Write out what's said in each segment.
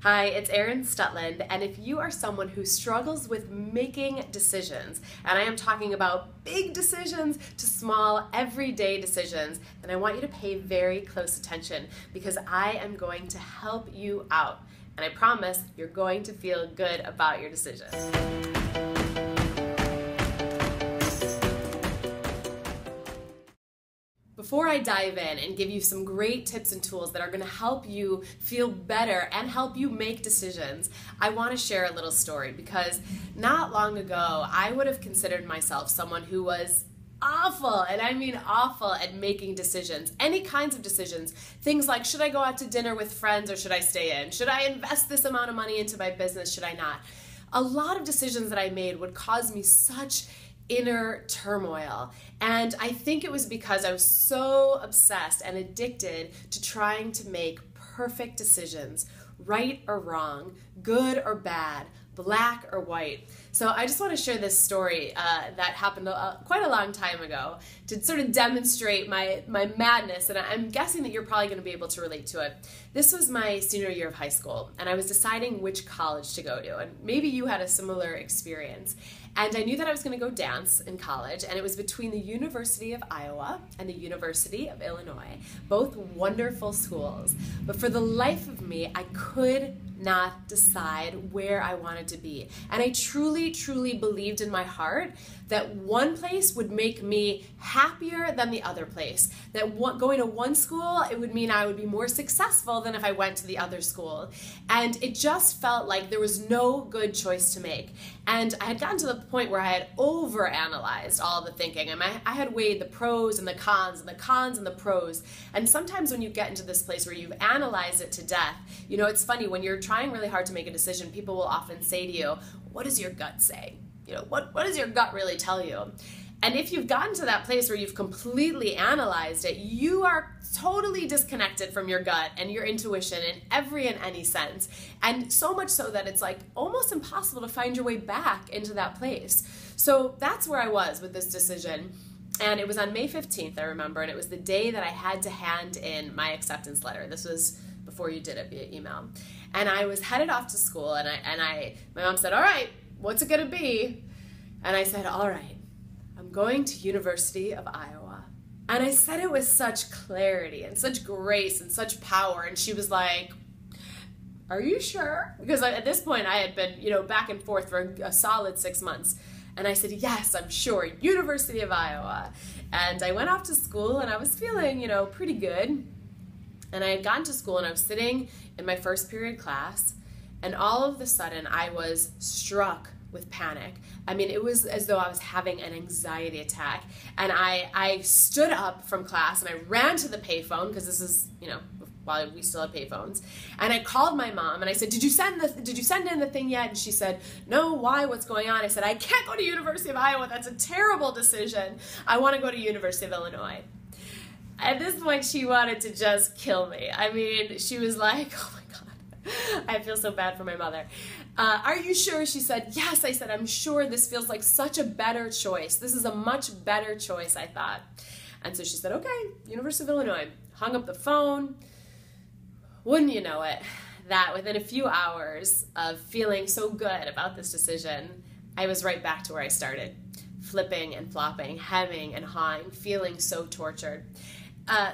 Hi, it's Erin Stutland, and if you are someone who struggles with making decisions, and I am talking about big decisions to small, everyday decisions, then I want you to pay very close attention because I am going to help you out, and I promise you're going to feel good about your decision. Before I dive in and give you some great tips and tools that are going to help you feel better and help you make decisions, I want to share a little story because not long ago I would have considered myself someone who was awful, and I mean awful, at making decisions. Any kinds of decisions. Things like, should I go out to dinner with friends or should I stay in? Should I invest this amount of money into my business? Should I not? A lot of decisions that I made would cause me such inner turmoil. And I think it was because I was so obsessed and addicted to trying to make perfect decisions, right or wrong, good or bad, black or white. So I just want to share this story that happened quite a long time ago to sort of demonstrate my madness, and I'm guessing that you're probably going to be able to relate to it. This was my senior year of high school, and I was deciding which college to go to, and maybe you had a similar experience. And I knew that I was going to go dance in college, and it was between the University of Iowa and the University of Illinois, both wonderful schools. But for the life of me, I could not decide where I wanted to be. And I truly, truly believed in my heart that one place would make me happier than the other place. That going to one school, it would mean I would be more successful than if I went to the other school. And it just felt like there was no good choice to make. And I had gotten to the point where I had overanalyzed all the thinking. I had weighed the pros and the cons and the cons and the pros. And sometimes when you get into this place where you've analyzed it to death, you know, it's funny, when you're trying really hard to make a decision, people will often say to you, what does your gut say? You know, what does your gut really tell you? And if you've gotten to that place where you've completely analyzed it, you are totally disconnected from your gut and your intuition in every and any sense. And so much so that it's like almost impossible to find your way back into that place. So that's where I was with this decision. And it was on May 15th, I remember, and it was the day that I had to hand in my acceptance letter. This was before you did it via email. And I was headed off to school, and my mom said, all right, what's it gonna be? And I said, all right, I'm going to University of Iowa. And I said it with such clarity and such grace and such power. And she was like, are you sure? Because at this point I had been, back and forth for a solid 6 months. And I said, yes, I'm sure, University of Iowa. And I went off to school and I was feeling, pretty good. And I had gotten to school and I was sitting in my first period class, and all of a sudden I was struck with panic. I mean, it was as though I was having an anxiety attack. And I stood up from class and I ran to the payphone, because this is, while we still had payphones. And I called my mom and I said, did you send in the thing yet? And she said, no, why? What's going on? I said, I can't go to University of Iowa. That's a terrible decision. I want to go to University of Illinois. At this point, she wanted to just kill me. I mean, she was like, oh my God, I feel so bad for my mother. Are you sure? She said, yes. I said, I'm sure. This feels like such a better choice. This is a much better choice, I thought. And so she said, okay, University of Illinois. Hung up the phone. Wouldn't you know it, that within a few hours of feeling so good about this decision, I was right back to where I started. Flipping and flopping, hemming and hawing, feeling so tortured.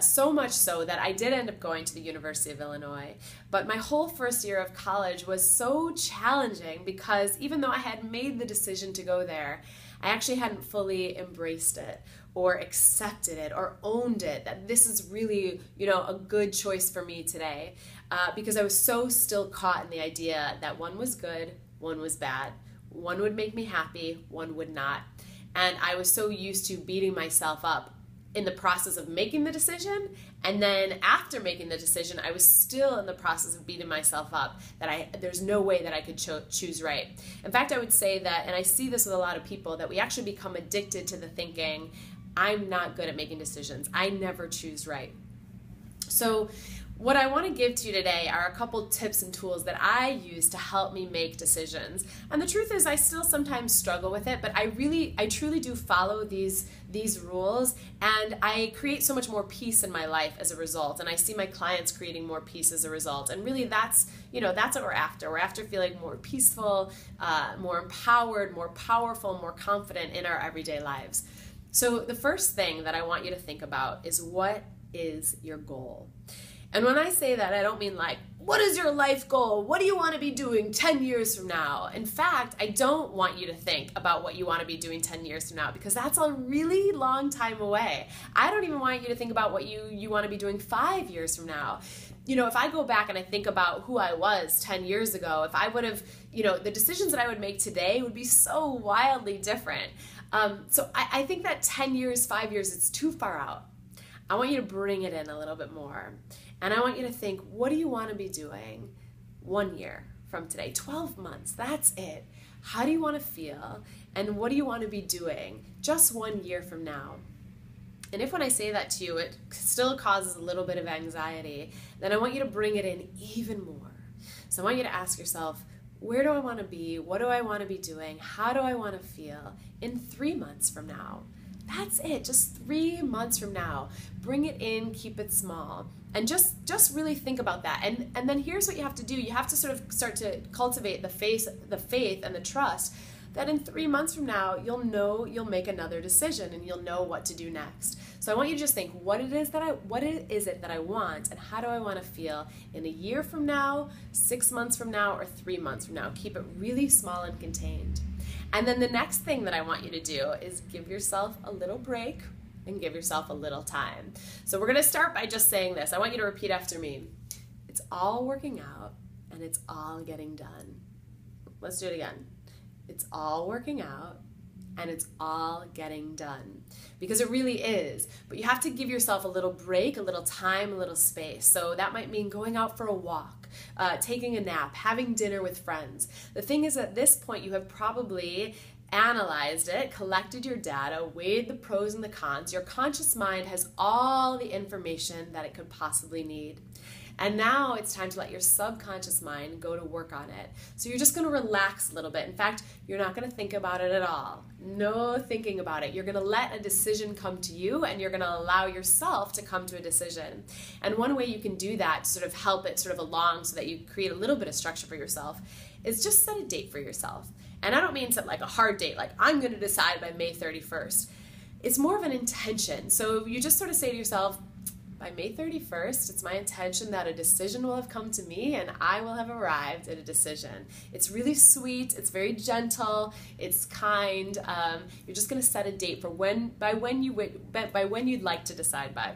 So much so that I did end up going to the University of Illinois. But my whole first year of college was so challenging because even though I had made the decision to go there, I actually hadn't fully embraced it or accepted it or owned it, that this is really, a good choice for me today. Because I was so still caught in the idea that one was good, one was bad. One would make me happy, one would not. And I was so used to beating myself up in the process of making the decision, and then after making the decision, I was still in the process of beating myself up that there's no way that I could choose right. In fact, I would say that, and I see this with a lot of people, that we actually become addicted to the thinking, I'm not good at making decisions. I never choose right. So what I want to give to you today are a couple tips and tools that I use to help me make decisions. And the truth is I still sometimes struggle with it, but I truly do follow these rules, and I create so much more peace in my life as a result. And I see my clients creating more peace as a result. And really that's what we're after. We're after feeling more peaceful, more empowered, more powerful, more confident in our everyday lives. So the first thing that I want you to think about is, what is your goal? And when I say that, I don't mean like, what is your life goal? What do you want to be doing 10 years from now? In fact, I don't want you to think about what you want to be doing 10 years from now, because that's a really long time away. I don't even want you to think about what you want to be doing 5 years from now. If I go back and I think about who I was 10 years ago, if I would have, the decisions that I would make today would be so wildly different. So I think that 10 years, 5 years, it's too far out. I want you to bring it in a little bit more. And I want you to think, what do you want to be doing 1 year from today? 12 months, that's it. How do you want to feel? And what do you want to be doing just 1 year from now? And if when I say that to you, it still causes a little bit of anxiety, then I want you to bring it in even more. So I want you to ask yourself, where do I want to be? What do I want to be doing? How do I want to feel in 3 months from now? That's it, just 3 months from now. Bring it in, keep it small, and just really think about that. And then here's what you have to do. You have to sort of start to cultivate the faith and the trust that in 3 months from now, you'll make another decision and you'll know what to do next. So I want you to just think, what is it that I want, and how do I want to feel in a year from now, 6 months from now, or 3 months from now? Keep it really small and contained. And then the next thing that I want you to do is give yourself a little break and give yourself a little time. So we're going to start by just saying this. I want you to repeat after me. It's all working out and it's all getting done. Let's do it again. It's all working out and it's all getting done. Because it really is. But you have to give yourself a little break, a little time, a little space. So that might mean going out for a walk, taking a nap, having dinner with friends. The thing is, at this point, you have probably analyzed it, collected your data, weighed the pros and the cons. Your conscious mind has all the information that it could possibly need. And now it's time to let your subconscious mind go to work on it. So you're just going to relax a little bit. In fact, you're not going to think about it at all. No thinking about it. You're going to let a decision come to you, and you're going to allow yourself to come to a decision. And one way you can do that to sort of help it sort of along so that you create a little bit of structure for yourself is just set a date for yourself. And I don't mean set like a hard date, like I'm going to decide by May 31st. It's more of an intention. So you just sort of say to yourself, by May 31st, it's my intention that a decision will have come to me and I will have arrived at a decision. It's really sweet, it's very gentle, it's kind. You're just going to set a date for when you'd like to decide by.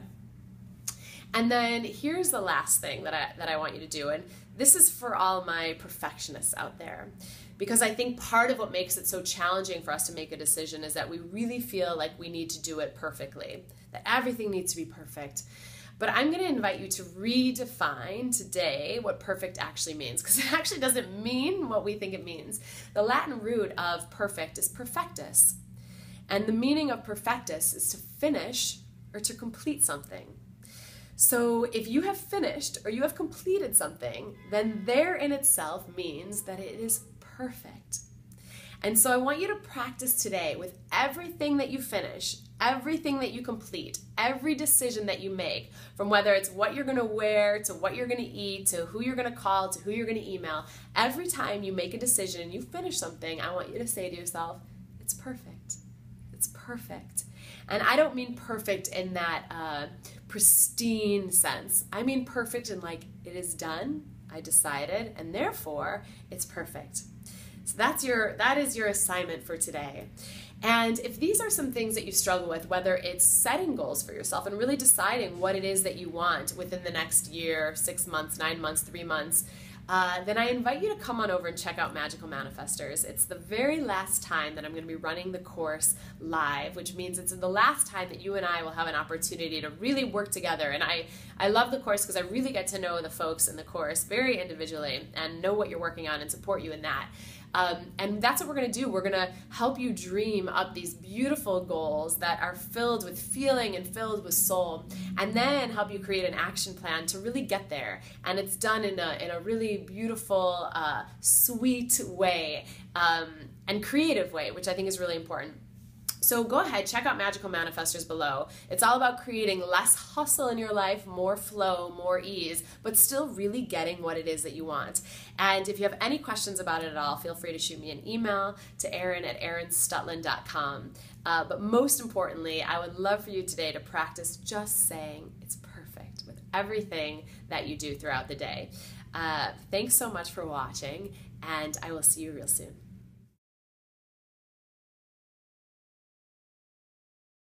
And then here's the last thing that I want you to do, and this is for all my perfectionists out there. Because I think part of what makes it so challenging for us to make a decision is that we really feel like we need to do it perfectly, that everything needs to be perfect. But I'm going to invite you to redefine today what perfect actually means, because it actually doesn't mean what we think it means. The Latin root of perfect is perfectus, and the meaning of perfectus is to finish or to complete something. So if you have finished or you have completed something, then there in itself means that it is perfect. And so I want you to practice today with everything that you finish, everything that you complete, every decision that you make, from whether it's what you're going to wear, to what you're going to eat, to who you're going to call, to who you're going to email. Every time you make a decision and you finish something, I want you to say to yourself, it's perfect. It's perfect. And I don't mean perfect in that pristine sense. I mean perfect in like, it is done, I decided, and therefore it's perfect. So that is your assignment for today. And if these are some things that you struggle with, whether it's setting goals for yourself and really deciding what it is that you want within the next year, 6 months, 9 months, 3 months, then I invite you to come on over and check out Magical Manifestors. It's the very last time that I'm going to be running the course live, which means it's the last time that you and I will have an opportunity to really work together. And I love the course because I really get to know the folks in the course very individually and know what you're working on and support you in that. And that's what we're going to do. We're going to help you dream up these beautiful goals that are filled with feeling and filled with soul, and then help you create an action plan to really get there. And it's done in a really beautiful, sweet way, and creative way, which I think is really important. So go ahead, check out Magical Manifestors below. It's all about creating less hustle in your life, more flow, more ease, but still really getting what it is that you want. And if you have any questions about it at all, feel free to shoot me an email to Erin at erinstutland.com. But most importantly, I would love for you today to practice just saying it's perfect with everything that you do throughout the day. Thanks so much for watching, and I will see you real soon.